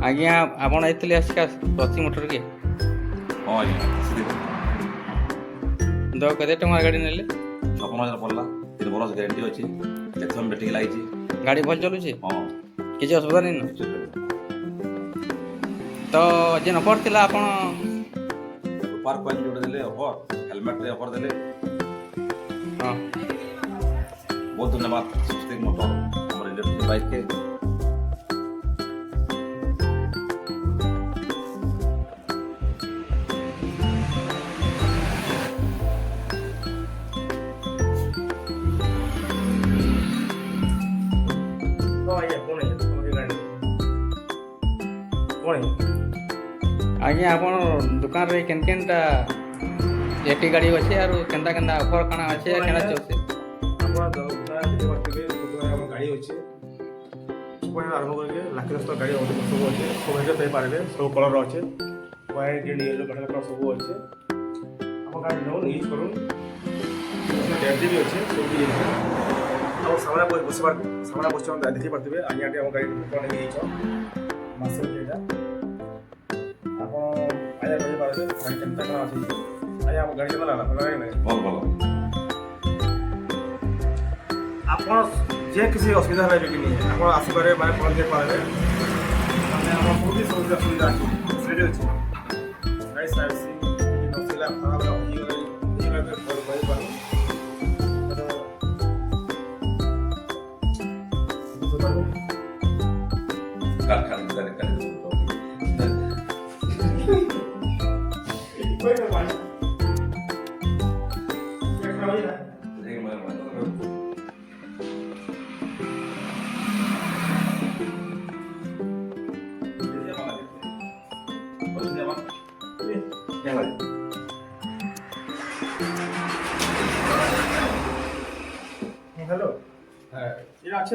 ଆଜ୍ଞା ଆପଣ ଏଇଥିଲେ ଆସିକା ପ୍ରତି ମୋଟର କି ହଁ ଆଜ୍ଞା ତ କେତେ ଟଙ୍କା ଗାଡ଼ି ନେଲେ? 56,000 ପଡ଼ିଲା। 3 ବର୍ଷ ଗ୍ୟାରେଣ୍ଟି ଅଛି। ଲେଥମ୍ ବେଟିକି ଲାଗିଛି। ଗାଡ଼ି ଭଲ ଚାଲୁଛି? ହଁ କିଛି ଅସୁବିଧା ନାହିଁ? କିଛି ଅସୁବିଧା ନାହିଁ। ତ ଯେନ୍ ଅଫର୍ ଥିଲା ଆପଣ ରୂପାର କଏନ୍ ଯୋଉଟା ଦେଲେ ଅଫର୍, ହେଲମେଟ୍ରେ ଅଫର୍ ଦେଲେ। ହଁ ବହୁତ ଧନ୍ୟବାଦ ସ୍ୱସ୍ତିକ ମୋଟର ଆମର ଇଲେକ୍ଟ୍ରିକ୍ ବାଇକ୍କେ। ଆଜ୍ଞା ଆପଣ ଦୋକାନରେ କେନ୍ କେନ୍ଟା ଏଠି ଗାଡ଼ି ଅଛି ଆରୁ କେନ୍ତା କେନ୍ତା ଅଫର୍ କାଣା ଅଛି କେନ୍ତା ଚାଲୁଛି? ଆପଣ ଦେଖିପାରୁଥିବେ ଆମ ଗାଡ଼ି ଅଛି ସବୁ ଆରମ୍ଭ କରିବେ ଲାକ୍ଷରସ୍ତ ଗାଡ଼ି ସବୁ ଅଛି ସବୁ ହେଲେ ପାଇପାରିବେ ସବୁ କଲର୍ ଅଛି ହ୍ୱାଇଟ୍ ଗ୍ରୀନ୍ ୟେଲୋ କଲର୍ ସବୁ ଅଛି ଆମ ଗାଡ଼ି ନେଉନ୍ ୟୁଜ୍ କରୁନ୍ ଗ୍ୟାରେଣ୍ଟି ବି ଅଛି ସବୁ ବି ଅଛି ଆଉ ସାମନା ବସିଛନ୍ତି ଦେଖିପାରୁଥିବେ ଆଜ୍ଞା ଆମ ଗାଡ଼ି ନେଇଛ ମାସେ ଏଇଟା ଆପଣ ଆଜ୍ଞା କହିପାରିବେ ଗାଡ଼ି କେନ୍ତା କାଣା ଅଛି ଆଜ୍ଞା ଆମ ଗାଡ଼ି କେନ୍ତା ଲାଗଲା ଭଲ ଲାଗେ ନାହିଁ? ଭଲ ଭଲ ଆପଣ ଯେ କିଛି ଅସୁବିଧା ହେଲେ ବି କିନି ଆପଣ ଆସିପାରିବେ ମାନେ ଫୋନ୍ ଦେଇପାରିବେ ମାନେ ଆମର ବହୁତ ସୁବିଧା ଅଛି ଫ୍ୟାସିଲିଟି ଅଛି ଗାଡ଼ି ସାର୍ଭିସିଂ ନଥିଲା ଖରାପ ହେଇଗଲେ କହିପାରୁ হ্যালো হ্যাঁ এটা আছে